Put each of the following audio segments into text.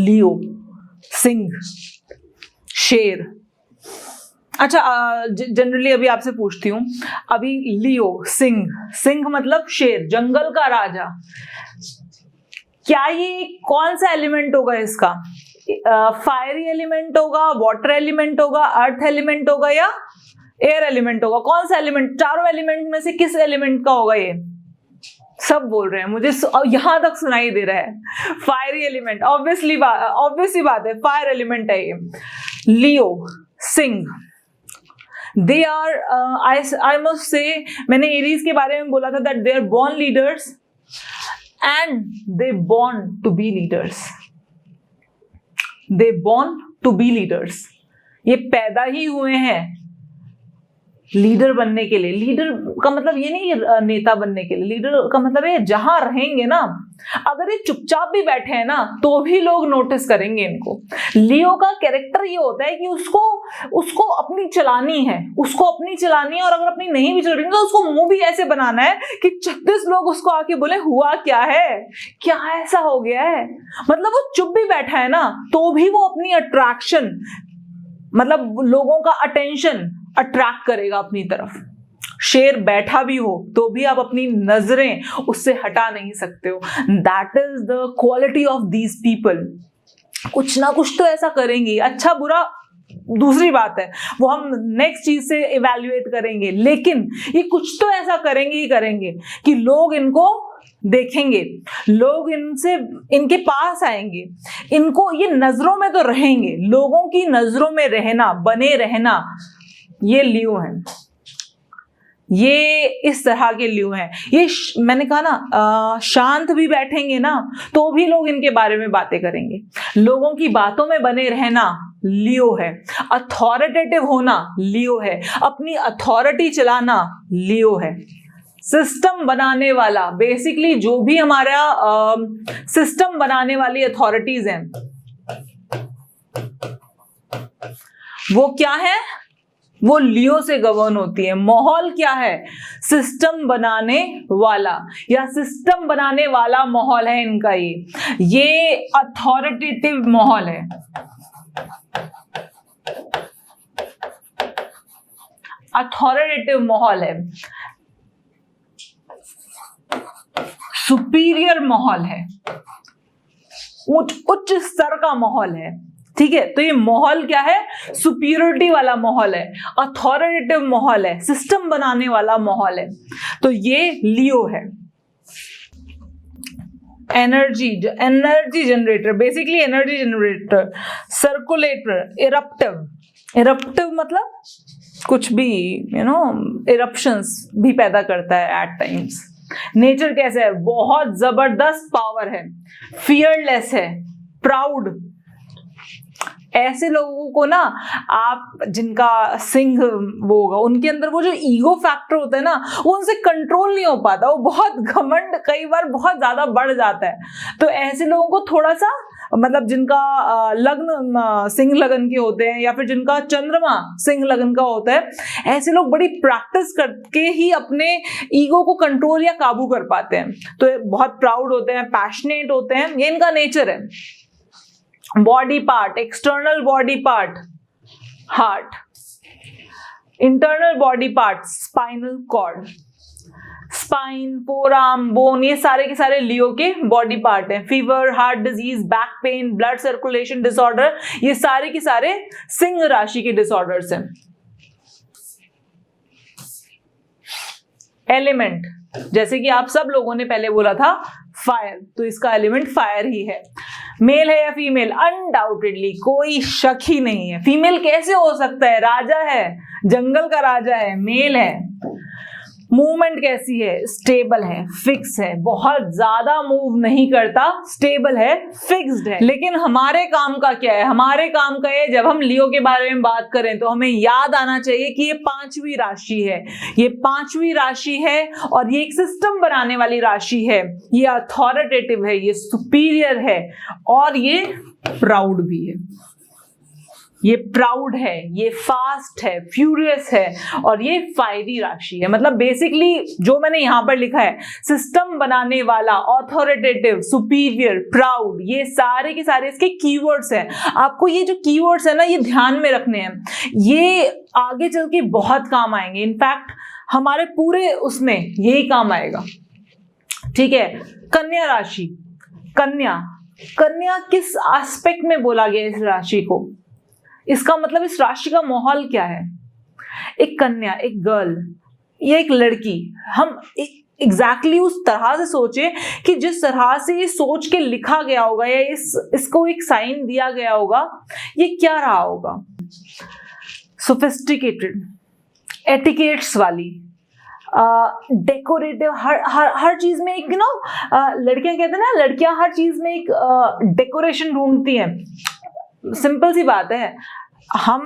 लियो, सिंह, शेर। अच्छा, जनरली अभी आपसे पूछती हूँ, अभी लियो, सिंह, सिंह मतलब शेर, जंगल का राजा, क्या ये कौन सा एलिमेंट होगा इसका? फायरी एलिमेंट होगा, वाटर एलिमेंट होगा, अर्थ एलिमेंट होगा या एयर एलिमेंट होगा? कौन सा एलिमेंट, चारों एलिमेंट में से किस एलिमेंट का होगा ये? सब बोल रहे हैं, मुझे यहां तक सुनाई दे रहा है। फायरी एलिमेंट, ऑब्वियसली बात है, फायर एलिमेंट है ये। लियो, सिंह, they are, I must say, मैंने एरीज के बारे में बोला था that they are born leaders and they born to be leaders. They born to be leaders, ये पैदा ही हुए हैं लीडर बनने के लिए। लीडर का मतलब ये नहीं नेता बनने के लिए, लीडर का मतलब ये जहां रहेंगे ना, अगर ये चुपचाप भी बैठे हैं ना तो भी लोग नोटिस करेंगे इनको। लियो का कैरेक्टर ये होता है कि उसको अपनी चलानी है, और अगर अपनी नहीं भी चल रही तो उसको मुंह भी ऐसे बनाना है कि 36 लोग उसको आके बोले हुआ क्या है, क्या ऐसा हो गया है। मतलब वो चुप भी बैठा है ना तो भी वो अपनी अट्रैक्शन, मतलब लोगों का अटेंशन अट्रैक्ट करेगा अपनी तरफ। शेर बैठा भी हो तो भी आप अपनी नजरें उससे हटा नहीं सकते हो। That is the quality of these people. कुछ ना कुछ तो ऐसा करेंगे, अच्छा बुरा दूसरी बात है, वो हम नेक्स्ट चीज से इवैल्यूएट करेंगे, लेकिन ये कुछ तो ऐसा करेंगे ही करेंगे कि लोग इनको देखेंगे, लोग इनके पास आएंगे, इनको ये नजरों में तो रहेंगे, लोगों की नजरों में रहना, बने रहना, ये लियो है। ये इस तरह के लियो हैं। ये मैंने कहा ना, शांत भी बैठेंगे ना तो भी लोग इनके बारे में बातें करेंगे, लोगों की बातों में बने रहना लियो है, अथॉरिटेटिव होना लियो है, अपनी अथॉरिटी चलाना लियो है। सिस्टम बनाने वाला, बेसिकली जो भी हमारा सिस्टम बनाने वाली अथॉरिटीज हैं वो क्या है, वो लियो से गवर्न होती है। माहौल क्या है, सिस्टम बनाने वाला या सिस्टम बनाने वाला माहौल है इनका। ये अथॉरिटेटिव माहौल है, अथॉरिटेटिव माहौल है, सुपीरियर माहौल है, उच्च स्तर का माहौल है। ठीक है, तो ये माहौल क्या है, सुपीरियरिटी वाला माहौल है, अथॉरिटेटिव माहौल है, सिस्टम बनाने वाला माहौल है। तो ये लियो है। Energy generator, basically energy generator, circulator, eruptive मतलब कुछ भी इरप्शंस भी पैदा करता है एट टाइम्स। नेचर कैसे है, बहुत जबरदस्त पावर है, फियरलेस है, प्राउड। ऐसे लोगों को ना, आप जिनका सिंह वो होगा, उनके अंदर वो जो ईगो फैक्टर होता है ना, वो उनसे कंट्रोल नहीं हो पाता, वो बहुत घमंड कई बार बहुत ज्यादा बढ़ जाता है। तो ऐसे लोगों को थोड़ा सा, मतलब जिनका लग्न सिंह लगन के होते हैं या फिर जिनका चंद्रमा सिंह लगन का होता है, ऐसे लोग बड़ी प्रैक्टिस करके ही अपने ईगो को कंट्रोल या काबू कर पाते हैं। तो बहुत प्राउड होते हैं, पैशनेट होते हैं, ये इनका नेचर है। Body part, external body part heart, internal body part spinal cord, spine, forearm, bone, ये सारे के सारे लियो के बॉडी पार्ट हैं। Fever, heart disease, back pain, blood circulation disorder, ये सारे के सारे सिंह राशि के डिसऑर्डर्स हैं। एलिमेंट, जैसे कि आप सब लोगों ने पहले बोला था फायर, तो इसका एलिमेंट फायर ही है। मेल है या फीमेल, अनडाउटेडली कोई शक ही नहीं है। फीमेल कैसे हो सकता है, राजा है, जंगल का राजा है, मेल है। मूवमेंट कैसी है, स्टेबल है, फिक्स है, बहुत ज्यादा मूव नहीं करता, स्टेबल है, फिक्स्ड है। लेकिन हमारे काम का क्या है, हमारे काम का है, जब हम लियो के बारे में बात करें तो हमें याद आना चाहिए कि ये 5वीं राशि है, ये 5वीं राशि है और ये एक सिस्टम बनाने वाली राशि है, ये अथॉरिटेटिव है, ये सुपीरियर है और ये प्राउड भी है। ये प्राउड है, ये फास्ट है, फ्यूरियस है, और ये फायरी राशि है। मतलब बेसिकली जो मैंने यहां पर लिखा है, सिस्टम बनाने वाला, ऑथोरिटेटिव, सुपीरियर, प्राउड, ये सारे के सारे इसके कीवर्ड्स हैं। आपको ये जो कीवर्ड्स है ना, ये ध्यान में रखने हैं, ये आगे चल के बहुत काम आएंगे। इनफैक्ट हमारे पूरे उसमें यही काम आएगा। ठीक है, कन्या राशि। कन्या किस एस्पेक्ट में बोला गया इस राशि को? इसका मतलब इस राशि का माहौल क्या है? एक कन्या, एक गर्ल, ये एक लड़की, हम एग्जैक्टली उस तरह से सोचे कि जिस तरह से ये सोच के लिखा गया होगा या इसको एक साइन दिया गया होगा, ये क्या रहा होगा? सोफिस्टिकेटेड, एटिकेट्स वाली, डेकोरेटिव, हर चीज में एक लड़कियां कहते हैं ना, लड़कियां हर चीज में एक डेकोरेशन ढूंढती हैं। सिंपल सी बात है, हम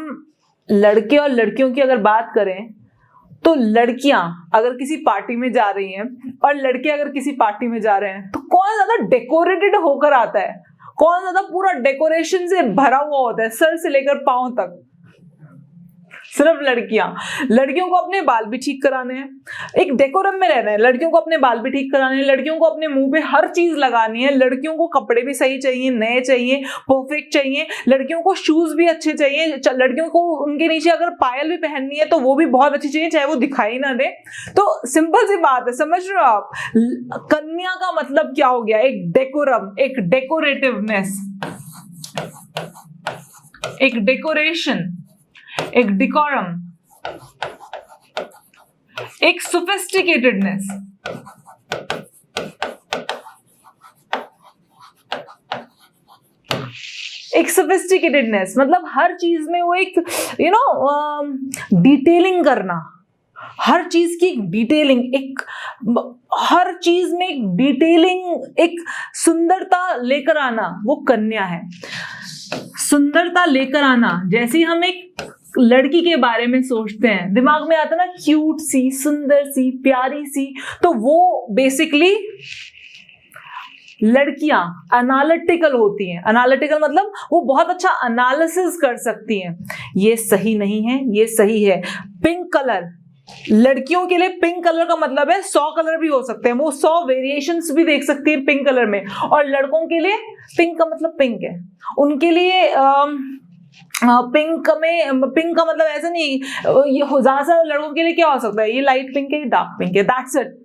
लड़के और लड़कियों की अगर बात करें तो लड़कियां अगर किसी पार्टी में जा रही हैं और लड़के अगर किसी पार्टी में जा रहे हैं तो कौन ज्यादा डेकोरेटेड होकर आता है? कौन ज्यादा पूरा डेकोरेशन से भरा हुआ होता है, सर से लेकर पांव तक? सिर्फ लड़कियां। लड़कियों को अपने बाल भी ठीक कराने हैं, एक डेकोरम में रहना है, लड़कियों को अपने बाल भी ठीक कराने हैं, लड़कियों को अपने मुंह पे हर चीज लगानी है, लड़कियों को कपड़े भी सही चाहिए, नए चाहिए, परफेक्ट चाहिए, लड़कियों को शूज भी अच्छे चाहिए, लड़कियों को उनके नीचे अगर पायल भी पहननी है तो वो भी बहुत अच्छी चाहिए, चाहे वो दिखाई ना दे। तो सिंपल सी बात है, समझ रहे हो आप? कन्या का मतलब क्या हो गया? एक डेकोरम, एक डेकोरेटिवनेस, एक डेकोरेशन, एक डिकोरम, एक सोफिस्टिकेटेडनेस। एक सोफिस्टिकेटेडनेस मतलब हर चीज में वो एक डिटेलिंग करना, हर चीज की डिटेलिंग, एक हर चीज में एक डिटेलिंग, एक सुंदरता लेकर आना, वो कन्या है। सुंदरता लेकर आना, जैसे ही हम एक लड़की के बारे में सोचते हैं, दिमाग में आता ना क्यूट सी, सुंदर सी, प्यारी सी, तो वो बेसिकली लड़कियां एनालिटिकल होती हैं। एनालिटिकल मतलब वो बहुत अच्छा एनालिसिस कर सकती हैं, ये सही नहीं है, ये सही है। पिंक कलर, लड़कियों के लिए पिंक कलर का मतलब है 100 कलर भी हो सकते हैं, वो 100 वेरिएशंस भी देख सकती है पिंक कलर में। और लड़कों के लिए पिंक का मतलब पिंक है, उनके लिए पिंक का मतलब ऐसा नहीं, ये ज्यादा लड़कों के लिए क्या हो सकता है, ये लाइट पिंक है, डार्क पिंक है, दैट्स इट।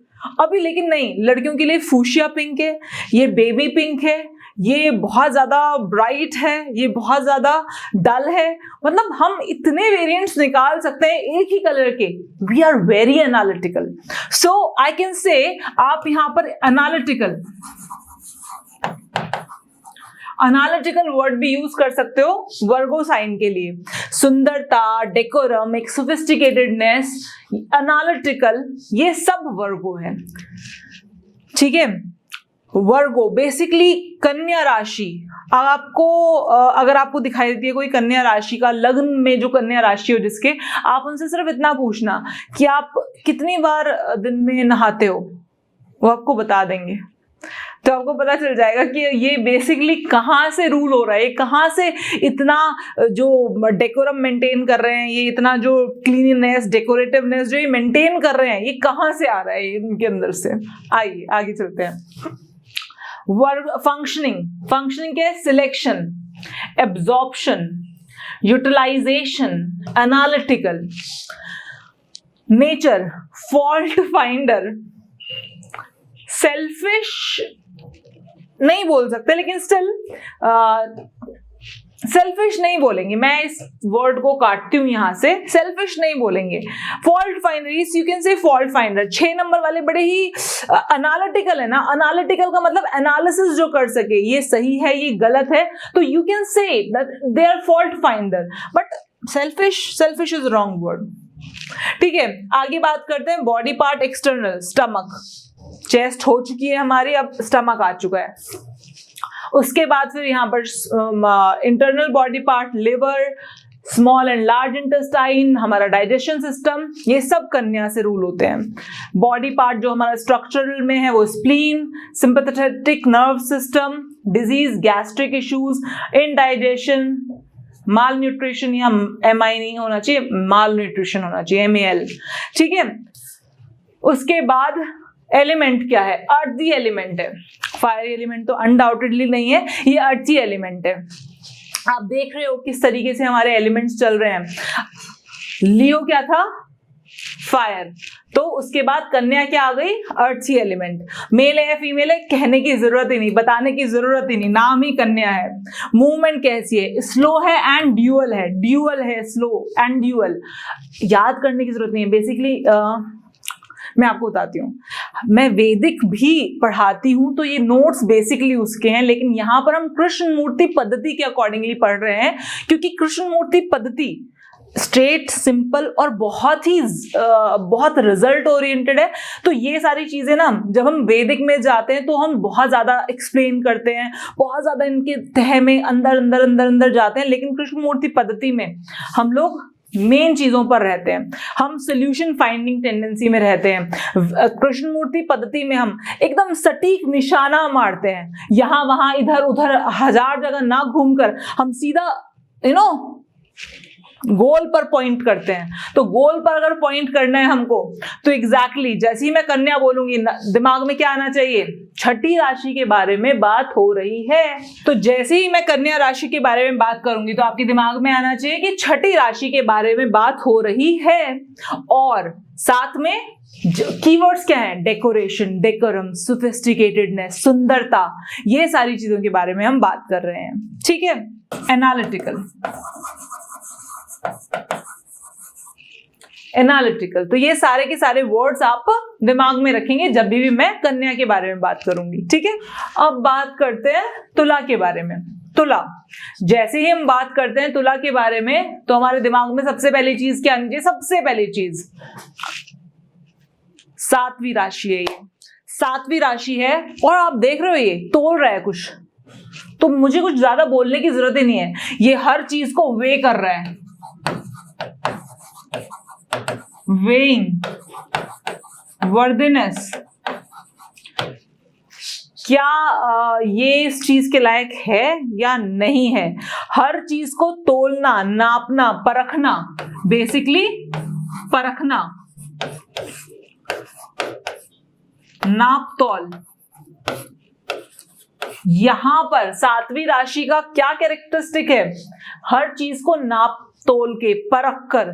अभी लेकिन नहीं, लड़कियों के लिए फूशिया पिंक है, ये बेबी पिंक है, ये बहुत ज्यादा ब्राइट है, ये बहुत ज्यादा डल है। मतलब हम इतने वेरिएंट्स निकाल सकते हैं एक ही कलर के। We are very analytical, so I can say आप यहां पर एनालिटिकल वर्ड भी यूज कर सकते हो वर्गो साइन के लिए। सुंदरता, डेकोरम, एक सोफिस्टिकेटेडनेस, एनालिटिकल, ये सब वर्गो है। ठीक है, वर्गो बेसिकली कन्या राशि। आपको अगर आपको दिखाई देती है कोई कन्या राशि का, लग्न में जो कन्या राशि हो जिसके, आप उनसे सिर्फ इतना पूछना कि आप कितनी बार दिन में नहाते हो, वो आपको बता देंगे। तो आपको पता चल जाएगा कि ये बेसिकली कहाँ से रूल हो रहा है, कहाँ से इतना जो डेकोरम मेंटेन कर रहे हैं, ये इतना जो क्लीननेस, डेकोरेटिवनेस जो ये मेंटेन कर रहे हैं, ये कहाँ से आ रहा है इनके अंदर से। आइए आगे चलते हैं। वर्ग फंक्शनिंग क्या है? Selection, absorption, utilization, analytical. Nature, fault finder, selfish नहीं बोल सकते, लेकिन स्टिल सेल्फिश नहीं बोलेंगे, मैं इस वर्ड को काटती हूं यहां से, सेल्फिश नहीं बोलेंगे। फॉल्ट फाइंडर, यू कैन से फॉल्ट फाइंडर। 6 नंबर वाले बड़े ही एनालिटिकल है ना, एनालिटिकल का मतलब एनालिसिस जो कर सके, ये सही है, ये गलत है, तो you can say that they are fault finder. But selfish is wrong word. ठीक है, आगे बात करते हैं body part external. Stomach, chest हो चुकी है हमारी, अब स्टमक आ चुका है। उसके बाद फिर यहाँ पर internal body part, liver, small and large intestine, हमारा डाइजेशन सिस्टम, ये सब कन्या से रूल होते हैं। बॉडी पार्ट जो हमारा स्ट्रक्चरल में है वो spleen, sympathetic nerve system, disease, gastric issues, indigestion, malnutrition या MI नहीं होना चाहिए, माल न्यूट्रिशन होना चाहिए, MAL, ठीक है। उसके बाद एलिमेंट क्या है, अर्थी एलिमेंट है। फायर एलिमेंट तो अनडाउटेडली नहीं है, ये अर्थी एलिमेंट है। आप देख रहे हो किस तरीके से हमारे एलिमेंट्स चल रहे हैं। लियो क्या था, फायर, तो उसके बाद कन्या क्या आ गई, अर्थी एलिमेंट। मेल है या फीमेल है कहने की जरूरत ही नहीं, बताने की जरूरत ही नहीं, नाम ही कन्या है। मूवमेंट कैसी है, स्लो है एंड ड्यूअल है, ड्यूअल है, स्लो एंड ड्यूअल, याद करने की जरूरत नहीं है। बेसिकली मैं आपको बताती हूँ, मैं वैदिक भी पढ़ाती हूँ तो ये नोट्स बेसिकली उसके हैं, लेकिन यहाँ पर हम कृष्णमूर्ति पद्धति के अकॉर्डिंगली पढ़ रहे हैं, क्योंकि कृष्णमूर्ति पद्धति स्ट्रेट, सिंपल और बहुत रिजल्ट ओरिएंटेड है। तो ये सारी चीजें ना जब हम वैदिक में जाते हैं तो हम बहुत ज्यादा एक्सप्लेन करते हैं, बहुत ज्यादा इनके तह में अंदर अंदर अंदर अंदर जाते हैं, लेकिन कृष्णमूर्ति पद्धति में हम लोग मेन चीजों पर रहते हैं, हम सोल्यूशन फाइंडिंग टेंडेंसी में रहते हैं। कृष्णमूर्ति पद्धति में हम एकदम सटीक निशाना मारते हैं, यहां वहां इधर उधर हजार जगह ना घूमकर हम सीधा गोल पर पॉइंट करते हैं। तो गोल पर अगर पॉइंट करना है हमको तो एग्जैक्टली जैसे ही मैं कन्या बोलूंगी दिमाग में क्या आना चाहिए, छठी राशि के बारे में बात हो रही है। तो जैसे ही मैं कन्या राशि के बारे में बात करूंगी तो आपके दिमाग में आना चाहिए कि छठी राशि के बारे में बात हो रही है। और साथ में कीवर्ड्स क्या है, डेकोरेशन, डेकोरम, सोफिस्टिकेटेडनेस, सुंदरता, ये सारी चीजों के बारे में हम बात कर रहे हैं, ठीक है। एनालिटिकल, तो ये सारे के सारे वर्ड्स आप दिमाग में रखेंगे जब भी मैं कन्या के बारे में बात करूंगी, ठीक है। अब बात करते हैं तुला के बारे में। तुला, जैसे ही हम बात करते हैं तुला के बारे में तो हमारे दिमाग में सबसे पहली चीज क्या आनी चाहिए, सबसे पहली चीज सातवीं राशि है। ये सातवीं राशि है और आप देख रहे हो ये तोल रहा है कुछ, तो मुझे कुछ ज्यादा बोलने की जरूरत ही नहीं है, ये हर चीज को वे कर रहा है, वेइंग, वर्दिनेस। क्या ये इस चीज के लायक है या नहीं है, हर चीज को तोलना, नापना, परखना, बेसिकली परखना, नाप तौल। यहां पर सातवीं राशि का क्या कैरेक्टरिस्टिक है, हर चीज को नाप तोल के परख कर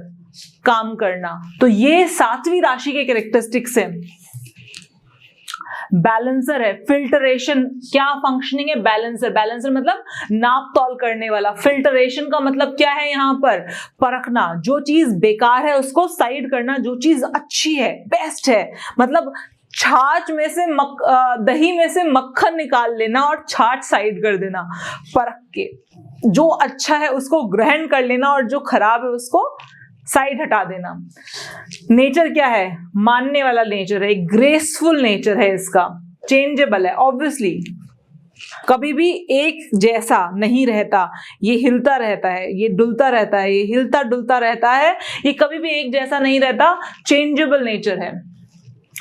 काम करना। तो ये सातवीं राशि के कैरेक्टरिस्टिक्स है। बैलेंसर है, फिल्टरेशन, क्या फंक्शनिंग है, बैलेंसर, बैलेंसर मतलब नाप तौल करने वाला। फिल्टरेशन का मतलब क्या है, यहां पर परखना, जो चीज बेकार है उसको साइड करना, जो चीज अच्छी है, बेस्ट है, मतलब छाछ में से दही में से मक्खन निकाल लेना और छाछ साइड कर देना, परख के जो अच्छा है उसको ग्रहण कर लेना और जो खराब है उसको साइड हटा देना। नेचर क्या है, मानने वाला नेचर है, ग्रेसफुल नेचर है इसका, चेंजेबल है, ऑब्वियसली कभी भी एक जैसा नहीं रहता, ये हिलता रहता है, ये डुलता रहता है, ये हिलता डुलता रहता है, ये कभी भी एक जैसा नहीं रहता, चेंजेबल नेचर है।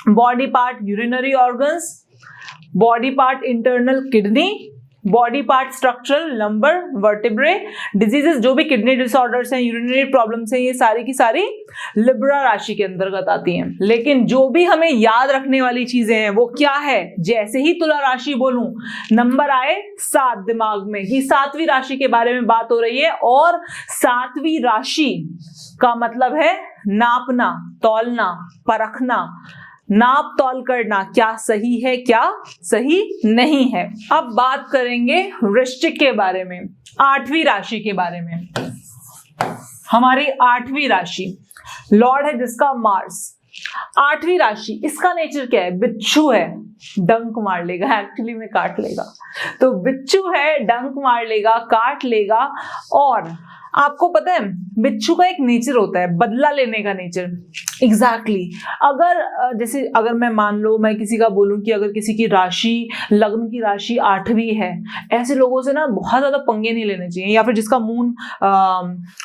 Body part urinary organs, body part internal kidney, body part structural lumbar, vertebrae. Diseases जो भी किडनी डिसऑर्डर्स हैं, यूरिनरी प्रॉब्लम्स हैं, ये सारी की सारी लिब्रा राशि के अंतर्गत आती हैं। लेकिन जो भी हमें याद रखने वाली चीजें हैं वो क्या है, जैसे ही तुला राशि बोलूं नंबर आए 7 दिमाग में, कि सातवीं राशि के बारे में बात हो रही है। और सातवीं राशि का मतलब है नापना, तौलना, परखना, नाप तौल करना, क्या सही है क्या सही नहीं है। अब बात करेंगे वृश्चिक के बारे में, 8वीं राशि के बारे में। हमारी 8वीं राशि लॉर्ड है जिसका मार्स। 8वीं राशि, इसका नेचर क्या है, बिच्छू है, डंक मार लेगा, एक्चुअली में काट लेगा। तो बिच्छू है, डंक मार लेगा, काट लेगा। और आपको पता है बिच्छू का एक नेचर होता है बदला लेने का नेचर। एग्जैक्टली अगर मैं मान लो मैं किसी का बोलूं कि अगर किसी की राशि, लग्न की राशि 8वीं है, ऐसे लोगों से ना बहुत ज्यादा पंगे नहीं लेने चाहिए। या फिर जिसका मून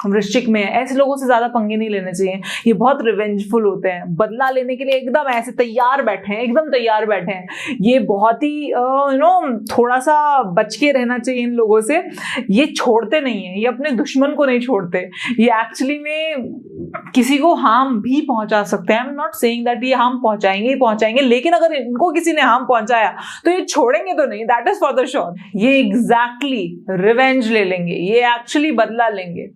वृश्चिक में है, ऐसे लोगों से ज्यादा पंगे नहीं लेने चाहिए, ये बहुत रिवेंजफुल होते हैं, बदला लेने के लिए एकदम ऐसे तैयार बैठे हैं, एकदम तैयार बैठे हैं। ये बहुत ही थोड़ा सा बच के रहना चाहिए इन लोगों से, ये छोड़ते नहीं है, ये अपने दुश्मन को नहीं छोड़ते, ये एक्चुअली में किसी को हार्म भी पहुंचा सकते हैं। I am not saying that ये हार्म पहुंचाएंगे ही पहुंचाएंगे, लेकिन अगर इनको किसी ने हार्म पहुंचाया तो ये छोड़ेंगे तो नहीं, that is for the sure. ये एग्जैक्टली रिवेंज ले लेंगे, ये एक्चुअली बदला लेंगे,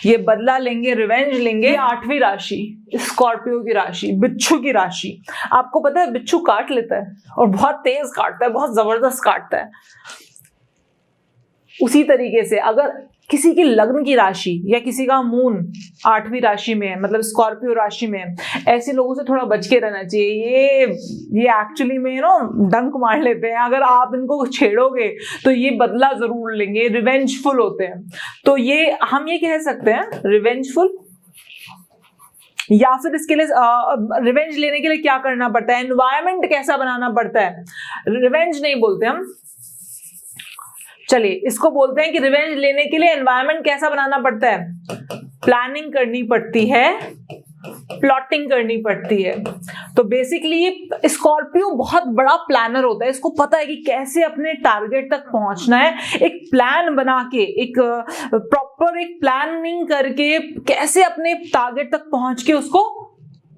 ये बदला लेंगे, रिवेंज लेंगे। 8वीं राशि स्कॉर्पियो की राशि, बिच्छू की राशि। आपको पता है बिच्छू काट लेता है और बहुत तेज काटता है, बहुत जबरदस्त काटता है। उसी तरीके से अगर किसी की लग्न की राशि या किसी का मून 8वीं राशि में है, मतलब स्कॉर्पियो राशि में है, ऐसे लोगों से थोड़ा बच के रहना चाहिए। ये एक्चुअली में डंक मार लेते हैं। अगर आप इनको छेड़ोगे तो ये बदला जरूर लेंगे, रिवेंजफुल होते हैं। तो ये हम ये कह सकते हैं रिवेंजफुल, या फिर इसके लिए रिवेंज लेने के लिए क्या करना पड़ता है, एनवायरमेंट कैसा बनाना पड़ता है। रिवेंज नहीं बोलते हम, चलिए इसको बोलते हैं कि रिवेंज लेने के लिए एनवायरमेंट कैसा बनाना पड़ता है, प्लानिंग करनी पड़ती है, प्लॉटिंग करनी पड़ती है। तो बेसिकली ये स्कॉर्पियो बहुत बड़ा प्लानर होता है, इसको पता है कि कैसे अपने टारगेट तक पहुंचना है। एक प्लान बना के, एक प्रॉपर एक प्लानिंग करके कैसे अपने टारगेट तक पहुंच के उसको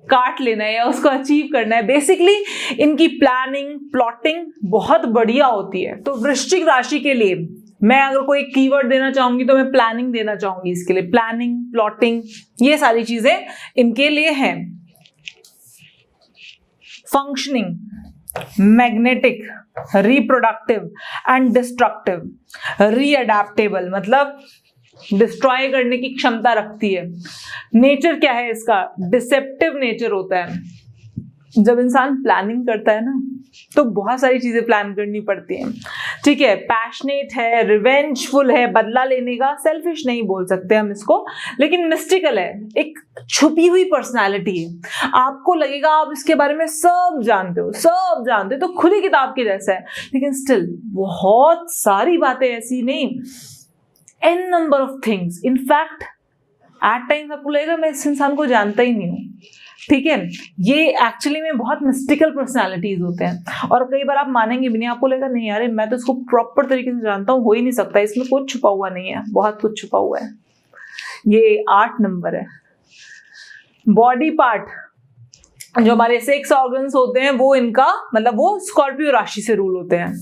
काट लेना है या उसको अचीव करना है। बेसिकली इनकी प्लानिंग प्लॉटिंग बहुत बढ़िया होती है। तो वृश्चिक राशि के लिए मैं अगर कोई कीवर्ड देना चाहूंगी तो मैं प्लानिंग देना चाहूंगी इसके लिए। प्लानिंग, प्लॉटिंग, ये सारी चीजें इनके लिए हैं। Functioning, magnetic, reproductive and destructive, readaptable, मतलब डिस्ट्रॉय करने की क्षमता रखती है। नेचर क्या है इसका, डिसेप्टिव नेचर होता है। जब इंसान प्लानिंग करता है ना तो बहुत सारी चीजें प्लान करनी पड़ती हैं, ठीक है। पैशनेट है, रिवेंजफुल है, बदला लेने का, सेल्फिश नहीं बोल सकते हम इसको, लेकिन मिस्टिकल है, एक छुपी हुई पर्सनालिटी है। आपको लगेगा आप इसके बारे में सब जानते हो, सब जानते हो, तो खुली किताब के जैसा है, लेकिन स्टिल बहुत सारी बातें ऐसी नहीं, n number of things. In fact at times आपको लगेगा मैं इस इंसान को जानता ही नहीं हूँ, ठीक है। ये एक्चुअली में बहुत मिस्टिकल पर्सनालिटीज होते हैं, और कई बार आप मानेंगे भी नहीं, आपको लगेगा नहीं यार मैं तो इसको प्रॉपर तरीके से जानता हूँ, हो ही नहीं सकता, इसमें कुछ छुपा हुआ नहीं है, बहुत कुछ छुपा हुआ है। ये 8 नंबर है। बॉडी पार्ट जो हमारे 6 ऑर्गन्स होते हैं वो इनका मतलब वो स्कॉर्पियो राशि से रूल होते हैं।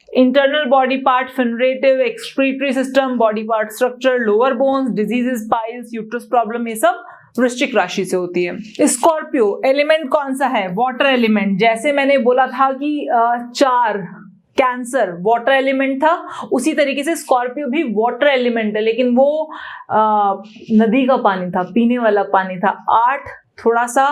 Internal body part, generative, excretory system, body part structure, lower bones, diseases, piles, uterus problem, ये सब वृश्चिक राशि से होती है। स्कॉर्पियो एलिमेंट कौन सा है, वाटर एलिमेंट। जैसे मैंने बोला था कि 4 कैंसर वाटर एलिमेंट था, उसी तरीके से स्कॉर्पियो भी वाटर एलिमेंट है, लेकिन वो नदी का पानी था, पीने वाला पानी था। 8 थोड़ा सा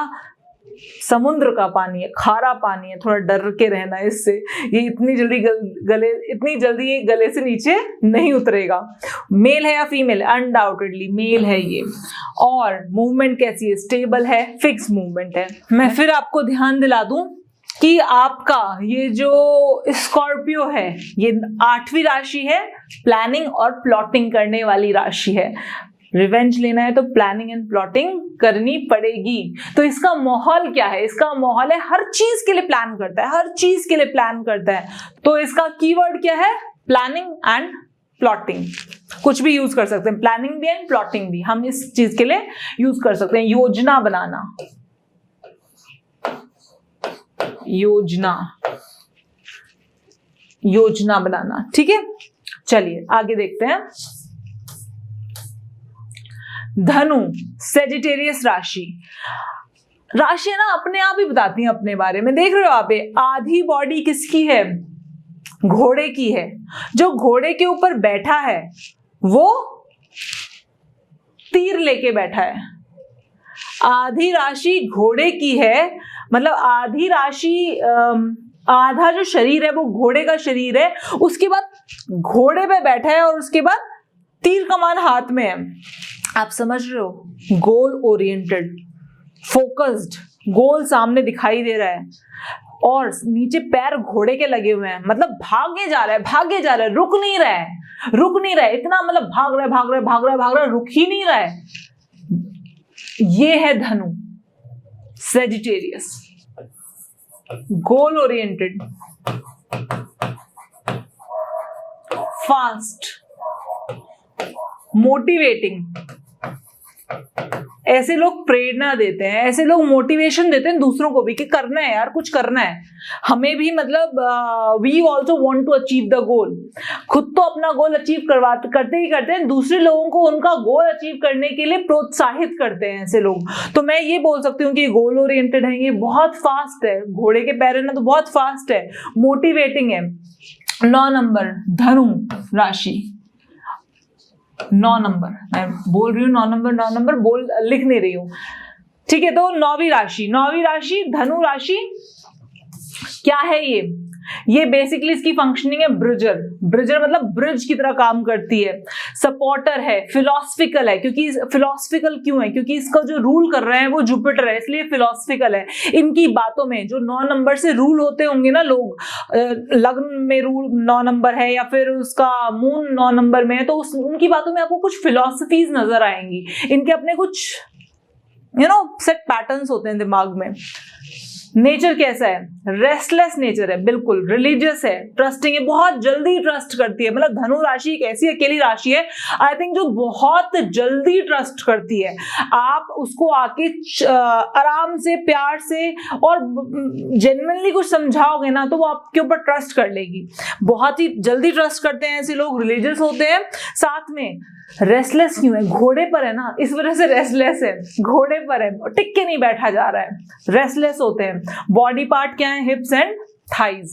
समुद्र का पानी है, खारा पानी है, थोड़ा डर के रहना है इससे, ये इतनी जल्दी ये गले से नीचे नहीं उतरेगा। मेल है या फीमेल, अनडाउटेडली मेल है ये। और मूवमेंट कैसी है, स्टेबल है, फिक्स मूवमेंट है। मैं फिर आपको ध्यान दिला दूं कि आपका ये जो स्कॉर्पियो है ये 8वीं राशि है, प्लानिंग और प्लॉटिंग करने वाली राशि है। रिवेंज लेना है तो प्लानिंग एंड प्लॉटिंग करनी पड़ेगी। तो इसका माहौल क्या है, इसका माहौल है हर चीज के लिए प्लान करता है, हर चीज के लिए प्लान करता है। तो इसका कीवर्ड क्या है, प्लानिंग एंड प्लॉटिंग। कुछ भी यूज कर सकते हैं, प्लानिंग भी एंड प्लॉटिंग भी हम इस चीज के लिए यूज कर सकते हैं। योजना बनाना, योजना बनाना, ठीक है। चलिए आगे देखते हैं। धनु, सेजिटेरियस राशि है ना, अपने आप ही बताती है अपने बारे में। देख रहे हो आप, आधी बॉडी किसकी है, घोड़े की है। जो घोड़े के ऊपर बैठा है वो तीर लेके बैठा है। आधी राशि घोड़े की है, मतलब आधी राशि आधा जो शरीर है वो घोड़े का शरीर है, उसके बाद घोड़े पे बैठा है और उसके बाद तीर कमान हाथ में है। आप समझ रहे हो, गोल ओरिएंटेड, फोकस्ड, गोल सामने दिखाई दे रहा है, और नीचे पैर घोड़े के लगे हुए हैं, मतलब भागे जा रहा है, रुक नहीं रहा है, इतना मतलब भाग रहा है, रुक ही नहीं रहा है। ये है धनु, Sagittarius, goal oriented, fast, motivating, ऐसे लोग प्रेरणा देते हैं, ऐसे लोग मोटिवेशन देते हैं दूसरों को भी कि करना है यार, कुछ करना है हमें भी, मतलब we also want to achieve the goal. खुद तो अपना गोल अचीव करते हैं, दूसरे लोगों को उनका गोल अचीव करने के लिए प्रोत्साहित करते हैं ऐसे लोग। तो मैं ये बोल सकती हूँ कि गोल ओरिएंटेड है, ये बहुत फास्ट है, घोड़े के पैर है ना तो बहुत फास्ट है, मोटिवेटिंग है। 9 नंबर धनु राशि, 9 नंबर, मैं बोल रही हूँ 9 नंबर बोल लिख नहीं रही हूँ, ठीक है। तो 9वीं राशि धनु राशि क्या है ये बेसिकली इसकी फंक्शनिंग है ब्रिजर मतलब ब्रिज की तरह काम करती है, सपोर्टर है, फिलोसफिकल है। क्योंकि फिलोसफिकल क्यों है? क्योंकि इसका जो रूल कर रहे हैं वो जुपिटर है, इसलिए फिलोसफिकल है। इनकी बातों में जो 9 नंबर से रूल होते होंगे ना लोग, लग्न में रूल 9 नंबर है या फिर उसका मून 9 नंबर में है, तो उनकी बातों में आपको कुछ फिलोसफीज नजर आएंगी, इनके अपने कुछ सेट पैटर्न्स होते हैं दिमाग में। नेचर कैसा है? रेस्टलेस नेचर है, बिल्कुल रिलीजियस है, ट्रस्टिंग है, बहुत जल्दी ट्रस्ट करती है। मतलब धनु राशि एक ऐसी अकेली राशि है आई थिंक जो बहुत जल्दी ट्रस्ट करती है। आप उसको आके आराम से, प्यार से और जेन्युइनली कुछ समझाओगे ना तो वो आपके ऊपर ट्रस्ट कर लेगी। बहुत ही जल्दी ट्रस्ट करते हैं ऐसे लोग, रिलीजियस होते हैं, साथ में रेस्टलेस क्यों है? घोड़े पर है ना, इस वजह से रेस्टलेस है, घोड़े पर है, टिक के नहीं बैठा जा रहा है, रेस्टलेस होते हैं। बॉडी पार्ट क्या है? Hips and thighs.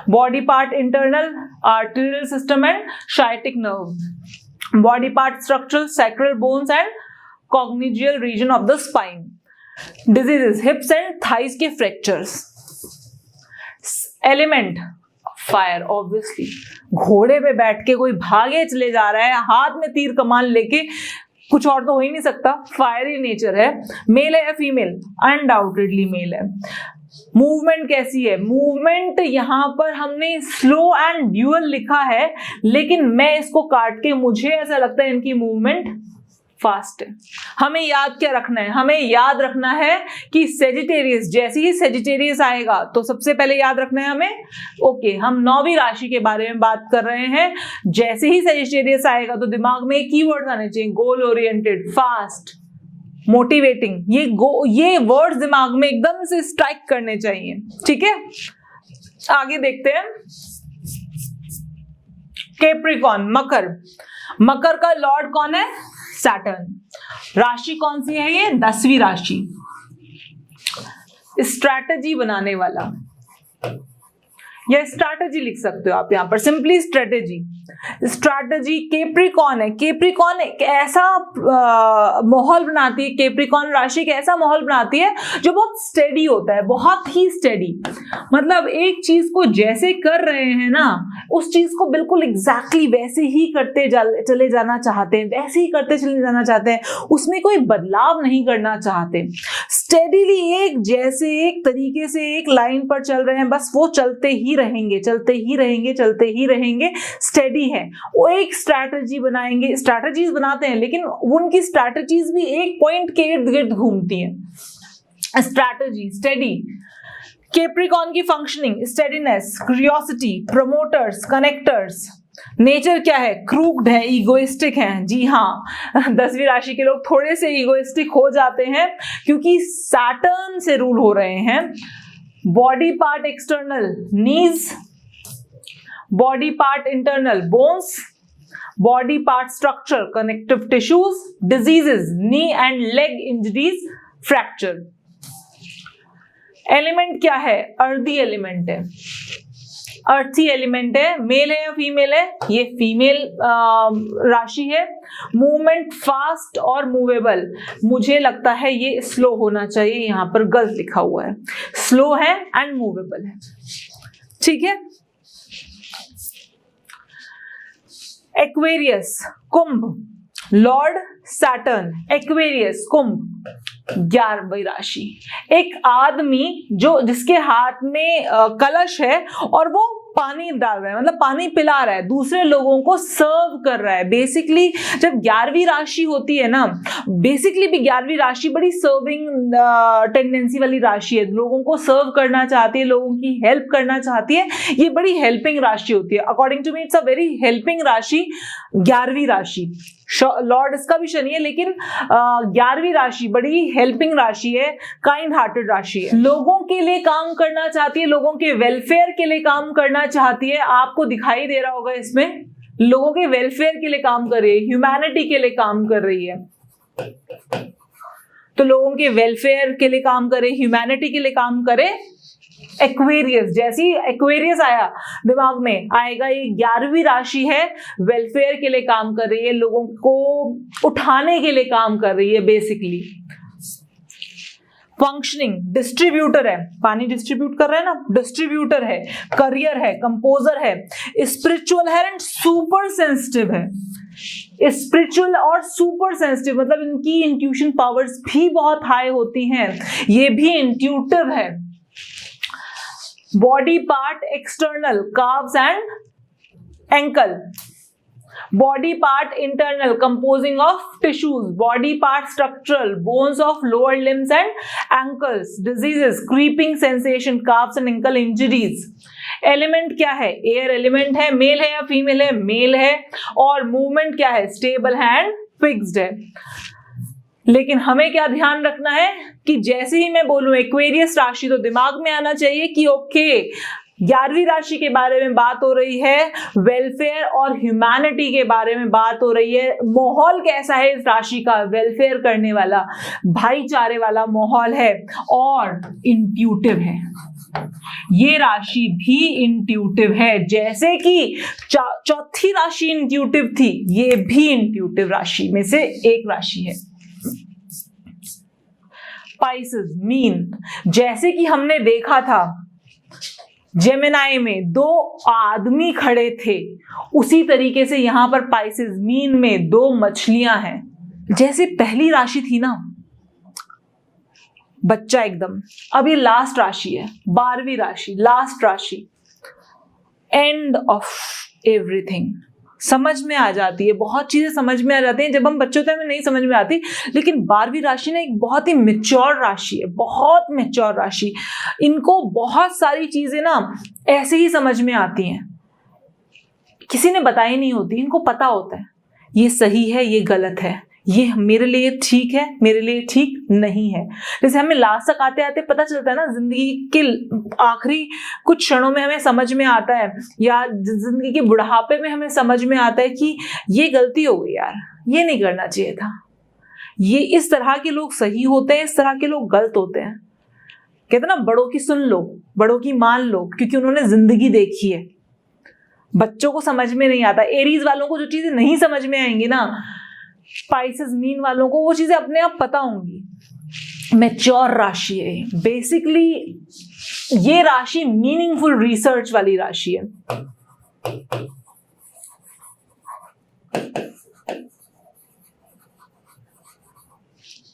Body part internal arterial system and sciatic nerve. Body part structure sacral bones and coccygeal region of the spine. Diseases hips and thighs के फ्रैक्चर्स। एलिमेंट फायर, ऑब्वियसली घोड़े पे बैठ के कोई भागे चले जा रहा है, हाथ में तीर कमान लेके, कुछ और तो हो ही नहीं सकता, फायरी नेचर है। मेल है या फीमेल? अनडाउटेडली मेल है। मूवमेंट कैसी है? मूवमेंट यहां पर हमने स्लो एंड ड्यूअल लिखा है, लेकिन मैं इसको काट के मुझे ऐसा लगता है इनकी मूवमेंट फास्ट है। हमें याद क्या रखना है? हमें याद रखना है कि सेजिटेरियस, जैसे ही सेजिटेरियस आएगा तो सबसे पहले याद रखना है हमें, ओके हम 9वीं राशि के बारे में बात कर रहे हैं, जैसे ही सेजिटेरियस आएगा तो दिमाग में कीवर्ड्स आने चाहिए, गोल ओरिएंटेड, फास्ट, मोटिवेटिंग। ये वर्ड्स दिमाग में एकदम से स्ट्राइक करने चाहिए, ठीक है। आगे देखते हैं। कैप्रिकॉर्न, मकर का लॉर्ड कौन है? सैटर्न। राशि कौन सी है ये? 10वीं राशि। स्ट्रैटेजी बनाने वाला, या स्ट्रैटेजी लिख सकते हो आप यहां पर, सिंपली स्ट्रैटेजी। कैप्रिकॉर्न है। कैप्रिकॉर्न एक ऐसा माहौल बनाती है, कैप्रिकॉर्न राशि एक ऐसा माहौल बनाती है जो बहुत स्टेडी होता है, बहुत ही स्टेडी। मतलब एक चीज को जैसे कर रहे हैं ना, उस चीज को बिल्कुल एग्जैक्टली वैसे ही करते चले जाना चाहते हैं, वैसे ही करते चले जाना चाहते हैं, उसमें कोई बदलाव नहीं करना चाहते। स्टेडीली एक जैसे, एक तरीके से एक लाइन पर चल रहे हैं, बस वो चलते ही रहेंगे, स्टेडी है। वो एक स्ट्रैटेजी बनाएंगे, स्ट्रैटेजीज बनाते हैं, लेकिन उनकी स्ट्रैटेजीज भी एक पॉइंट के इर्द गिर्द घूमती हैं। Strategy, steady. कैप्रिकॉर्न की functioning, steadiness, curiosity, promoters, connectors. Nature क्या है? क्रूक्ड है, इगोइस्टिक है। जी हाँ, 10वीं राशि के लोग थोड़े से इगोइस्टिक हो जाते हैं क्योंकि सैटर्न से रूल हो रहे हैं। Body part external, knees. Body part internal, bones. Body part structure, connective tissues. Diseases, knee and leg injuries, fracture. Element क्या है? अर्दी एलिमेंट है, अर्थी एलिमेंट है। मेल है या फीमेल है? ये फीमेल राशि है। मूवमेंट फास्ट और मूवेबल, मुझे लगता है ये स्लो होना चाहिए, यहां पर गलत लिखा हुआ है, स्लो है एंड मूवेबल है, ठीक है। एक्वेरियस, कुंभ, लॉर्ड सैटर्न, एक्वेरियस, कुंभ, 11वीं राशि। एक आदमी जिसके हाथ में कलश है और वो पानी डाल रहा है, मतलब पानी पिला रहा है, दूसरे लोगों को सर्व कर रहा है। बेसिकली जब 11वीं राशि होती है ना, बेसिकली भी 11वीं राशि बड़ी सर्विंग टेंडेंसी वाली राशि है, लोगों को सर्व करना चाहती है, लोगों की हेल्प करना चाहती है, ये बड़ी हेल्पिंग राशि होती है। According to me it's a very helping राशि 11वीं राशि। लॉर्ड इसका भी शनि है, लेकिन 11वीं राशि बड़ी हेल्पिंग राशि है, काइंड हार्टेड राशि है, लोगों के लिए काम करना चाहती है, लोगों के वेलफेयर के लिए काम करना चाहती है। आपको दिखाई दे रहा होगा इसमें, लोगों के वेलफेयर के लिए काम कर रही है, ह्यूमैनिटी के लिए काम कर रही है। तो लोगों के वेलफेयर के लिए काम करे, ह्यूमैनिटी के लिए काम करे। एक्वेरियस, जैसी एक्वेरियस आया दिमाग में आएगा ये 11वीं राशि है, वेलफेयर के लिए काम कर रही है, लोगों को उठाने के लिए काम कर रही है। बेसिकली फंक्शनिंग डिस्ट्रीब्यूटर है, पानी डिस्ट्रीब्यूट कर रहा है ना, डिस्ट्रीब्यूटर है, करियर है, कंपोजर है, स्पिरिचुअल है एंड सुपर सेंसिटिव है। स्पिरिचुअल और सुपर सेंसिटिव मतलब इनकी इंट्यूशन पावर्स भी बहुत हाई होती हैं, ये भी इंट्यूटिव है। Body part external, calves and ankle. Body part internal, composing of tissues. Body part structural, bones of lower limbs and ankles. Diseases, creeping sensation, calves and ankle injuries. Element क्या है? Air element है, mail है या female है? Mail है। और movement क्या है? स्टेबल है एंड फिक्स्ड है। लेकिन हमें क्या ध्यान रखना है कि जैसे ही मैं बोलूं एक्वेरियस राशि, तो दिमाग में आना चाहिए कि ओके 11वीं राशि के बारे में बात हो रही है, वेलफेयर और ह्यूमैनिटी के बारे में बात हो रही है। माहौल कैसा है इस राशि का? वेलफेयर करने वाला, भाईचारे वाला माहौल है और इंट्यूटिव है। ये राशि भी इंट्यूटिव है, जैसे कि चौथी राशि इंट्यूटिव थी, ये भी इंट्यूटिव राशि में से एक राशि है। स्पाइसेस मीन, जैसे कि हमने देखा था जेमिनाई में 2 आदमी खड़े थे, उसी तरीके से यहां पर पाइसेस मीन में 2 मछलियां हैं। जैसे पहली राशि थी ना, बच्चा एकदम, अब ये लास्ट राशि है, 12वीं राशि, लास्ट राशि, एंड ऑफ एवरीथिंग। समझ में आ जाती है, बहुत चीजें समझ में आ जाती हैं। जब हम बच्चे होते हैं हमें नहीं समझ में आती, लेकिन 12वीं राशि ना एक बहुत ही मैच्योर राशि है, बहुत मैच्योर राशि। इनको बहुत सारी चीजें ना ऐसे ही समझ में आती हैं, किसी ने बताई नहीं होती, इनको पता होता है ये सही है, ये गलत है, ये मेरे लिए ठीक है, मेरे लिए ठीक नहीं है। जैसे हमें लास्ट तक आते आते पता चलता है ना, जिंदगी के आखिरी कुछ क्षणों में हमें समझ में आता है, या जिंदगी के बुढ़ापे में हमें समझ में आता है कि ये गलती हो गई यार, ये नहीं करना चाहिए था, ये इस तरह के लोग सही होते हैं, इस तरह के लोग गलत होते हैं। कहते हैं ना, बड़ों की सुन लो, बड़ों की मान लो, क्योंकि उन्होंने जिंदगी देखी है। बच्चों को समझ में नहीं आता, एरीज वालों को जो चीजें नहीं समझ में आएंगी ना, स्पाइसेस मीन वालों को वो चीजें अपने आप पता होंगी। मैच्योर राशि है बेसिकली, ये राशि मीनिंगफुल रिसर्च वाली राशि है।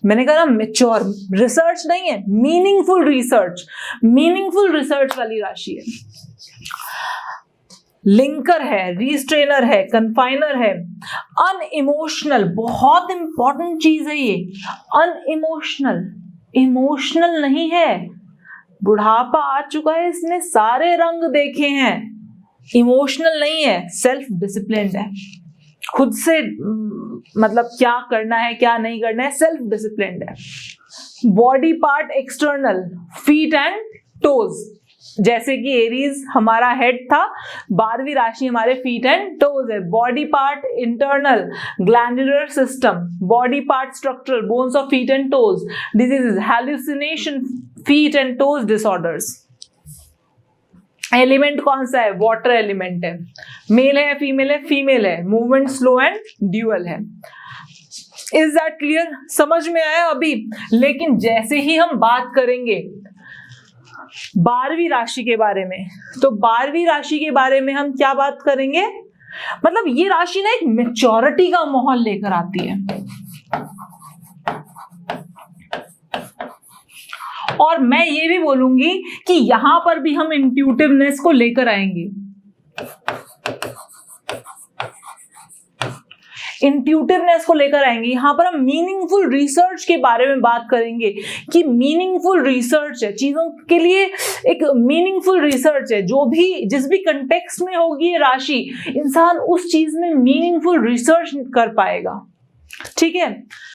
मैंने कहा ना मैच्योर, रिसर्च नहीं है, मीनिंगफुल रिसर्च वाली राशि है। लिंकर है, रिस्ट्रेनर है, कन्फाइनर है, अनइमोशनल, बहुत इंपॉर्टेंट चीज है ये, अनइमोशनल, इमोशनल नहीं है। बुढ़ापा आ चुका है, इसने सारे रंग देखे हैं, इमोशनल नहीं है, सेल्फ डिसिप्लिन्ड है, खुद से मतलब क्या करना है क्या नहीं करना है, सेल्फ डिसिप्लिन्ड है। Body part external, feet and toes, जैसे कि एरीज हमारा हेड था, 12वीं राशि हमारे फीट एंड टोज है। Body part internal, glandular system, body part structural, bones of feet and toes, diseases, hallucination, feet and toes disorders. Element कौन सा है? वाटर एलिमेंट है। मेल है फीमेल है? फीमेल है। मूवमेंट स्लो एंड ड्यूअल है। Is that clear? समझ में आया अभी? लेकिन जैसे ही हम बात करेंगे 12वीं राशि के बारे में, तो 12वीं राशि के बारे में हम क्या बात करेंगे, मतलब ये राशि ना एक मैच्योरिटी का माहौल लेकर आती है। और मैं ये भी बोलूंगी कि यहां पर भी हम इंट्यूटिवनेस को लेकर आएंगे। इंट्यूटिवनेस को लेकर आएंगे। यहाँ पर हम मीनिंगफुल रिसर्च के बारे में बात करेंगे कि मीनिंगफुल रिसर्च है, चीजों के लिए एक मीनिंगफुल रिसर्च है, जो भी जिस भी कंटेक्स्ट में होगी ये राशि, इंसान उस चीज में मीनिंगफुल रिसर्च कर पाएगा। ठीक है।